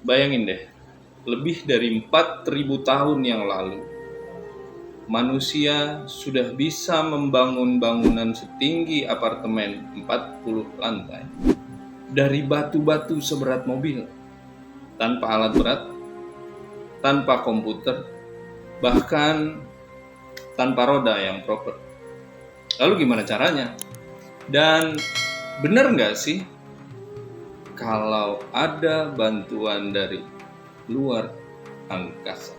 Bayangin deh, lebih dari 4.000 tahun yang lalu, manusia sudah bisa membangun bangunan setinggi apartemen 40 lantai dari batu-batu seberat mobil, tanpa alat berat, tanpa komputer, bahkan tanpa roda yang proper. Lalu gimana caranya? Dan benar nggak sih kalau ada bantuan dari luar angkasa?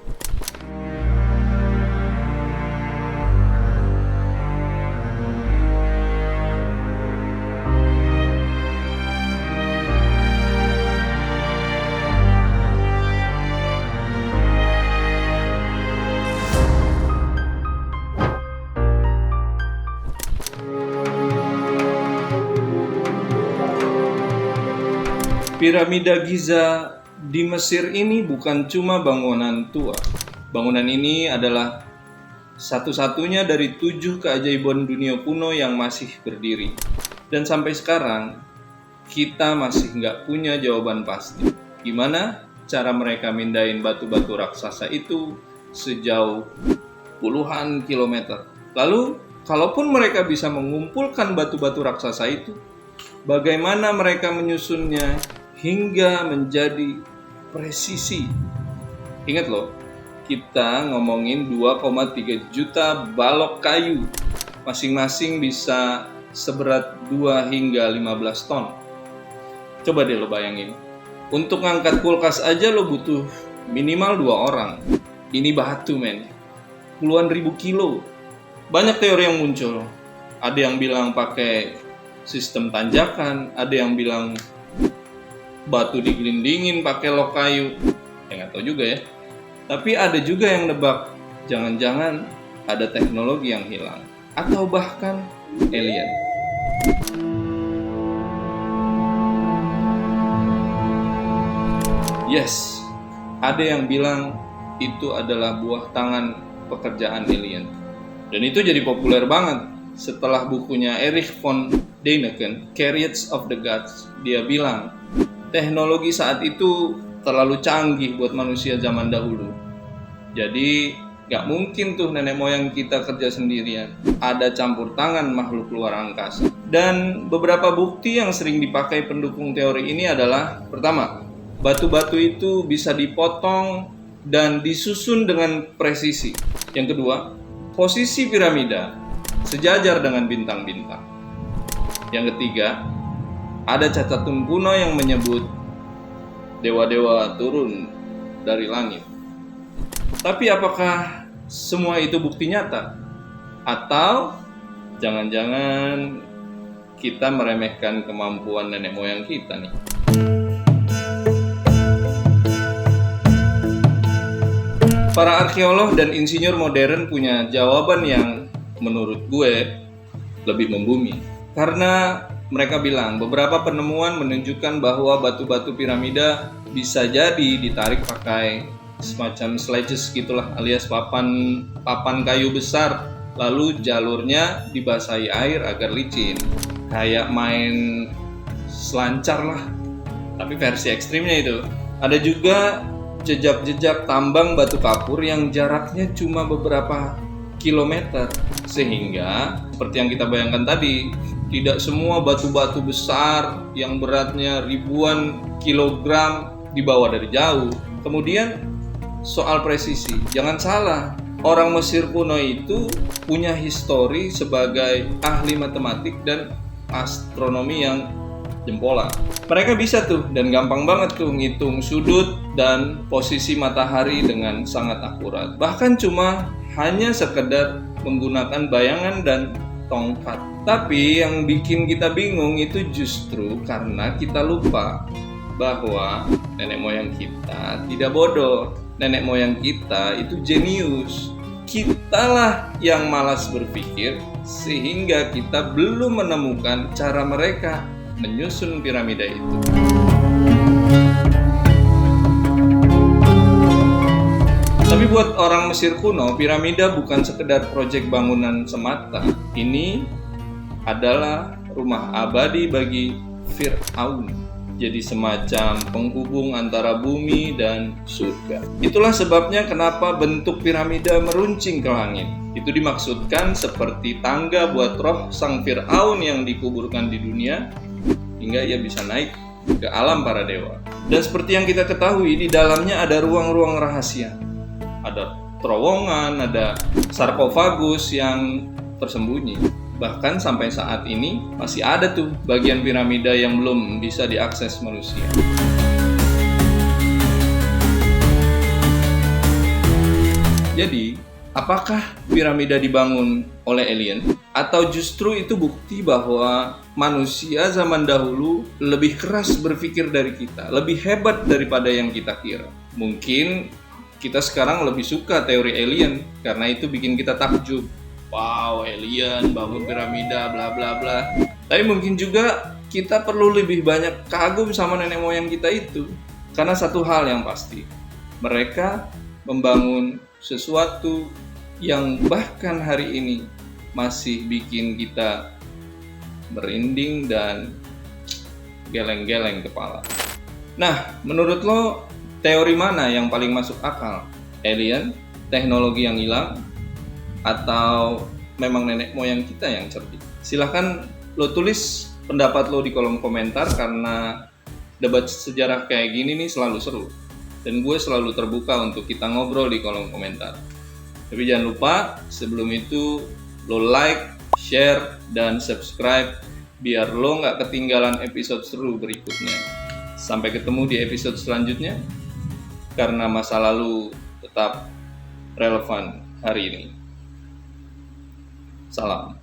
Piramida Giza di Mesir ini bukan cuma bangunan tua. Bangunan ini adalah satu-satunya dari 7 keajaiban dunia kuno yang masih berdiri. Dan sampai sekarang, kita masih nggak punya jawaban pasti. Gimana cara mereka mindahin batu-batu raksasa itu sejauh puluhan kilometer? Lalu, kalaupun mereka bisa mengumpulkan batu-batu raksasa itu, bagaimana mereka menyusunnya hingga menjadi presisi? Ingat loh, kita ngomongin 2,3 juta balok kayu. Masing-masing bisa seberat 2 hingga 15 ton. Coba deh lo bayangin. Untuk ngangkat kulkas aja lo butuh minimal 2 orang. Ini batu men. Puluhan ribu kilo. Banyak teori yang muncul. Ada yang bilang pakai sistem tanjakan, ada yang bilang batu digelindingin pakai lok kayu, nggak tahu juga ya. Tapi ada juga yang nebak, jangan-jangan ada teknologi yang hilang, atau bahkan alien. Yes, ada yang bilang itu adalah buah tangan pekerjaan alien. Dan itu jadi populer banget setelah bukunya Erich von Däniken, Chariots of the Gods. Dia bilang, teknologi saat itu terlalu canggih buat manusia zaman dahulu. Jadi gak mungkin tuh nenek moyang kita kerja sendirian. Ada campur tangan makhluk luar angkasa. Dan beberapa bukti yang sering dipakai pendukung teori ini adalah, pertama, batu-batu itu bisa dipotong dan disusun dengan presisi. Yang kedua, posisi piramida sejajar dengan bintang-bintang. Yang ketiga, ada catatan kuno yang menyebut dewa-dewa turun dari langit. Tapi apakah semua itu bukti nyata? Atau jangan-jangan kita meremehkan kemampuan nenek moyang kita nih? Para arkeolog dan insinyur modern punya jawaban yang menurut gue lebih membumi. Karena mereka bilang beberapa penemuan menunjukkan bahwa batu-batu piramida bisa jadi ditarik pakai semacam sledges gitulah, alias papan kayu besar, lalu jalurnya dibasahi air agar licin. Kayak main selancar lah, tapi versi ekstrimnya itu. Ada juga jejak-jejak tambang batu kapur yang jaraknya cuma beberapa kilometer, sehingga seperti yang kita bayangkan tadi, tidak semua batu-batu besar yang beratnya ribuan kilogram dibawa dari jauh. Kemudian soal presisi, jangan salah, orang Mesir kuno itu punya histori sebagai ahli matematik dan astronomi yang jempolan. Mereka bisa tuh dan gampang banget tuh ngitung sudut dan posisi matahari dengan sangat akurat. Bahkan cuma hanya sekedar menggunakan bayangan dan tongkat. Tapi yang bikin kita bingung itu justru karena kita lupa bahwa nenek moyang kita tidak bodoh. Nenek moyang kita itu jenius. Kitalah yang malas berpikir sehingga kita belum menemukan cara mereka menyusun piramida itu. Tapi buat orang Mesir kuno, piramida bukan sekedar proyek bangunan semata. Ini adalah rumah abadi bagi Fir'aun. jadi semacam penghubung antara bumi dan surga. Itulah sebabnya kenapa bentuk piramida meruncing ke langit. Itu dimaksudkan seperti tangga buat roh sang Fir'aun yang dikuburkan di dunia, hingga ia bisa naik ke alam para dewa. Dan seperti yang kita ketahui, di dalamnya ada ruang-ruang rahasia. Ada terowongan, ada sarkofagus yang tersembunyi. Bahkan sampai saat ini masih ada tuh bagian piramida yang belum bisa diakses manusia. Jadi, apakah piramida dibangun oleh alien? Atau justru itu bukti bahwa manusia zaman dahulu lebih keras berpikir dari kita, lebih hebat daripada yang kita kira? Mungkin kita sekarang lebih suka teori alien karena itu bikin kita takjub. Wow, alien bangun piramida bla bla bla. Tapi mungkin juga kita perlu lebih banyak kagum sama nenek moyang kita itu. Karena satu hal yang pasti, mereka membangun sesuatu yang bahkan hari ini masih bikin kita merinding dan geleng-geleng kepala. Nah, menurut lo teori mana yang paling masuk akal? Alien, teknologi yang hilang, atau memang nenek moyang kita yang cerdik? Silahkan lo tulis pendapat lo di kolom komentar, karena debat sejarah kayak gini nih selalu seru. Dan gue selalu terbuka untuk kita ngobrol di kolom komentar. Tapi jangan lupa sebelum itu lo like, share, dan subscribe biar lo nggak ketinggalan episode seru berikutnya. Sampai ketemu di episode selanjutnya, karena masa lalu tetap relevan hari ini. Salam.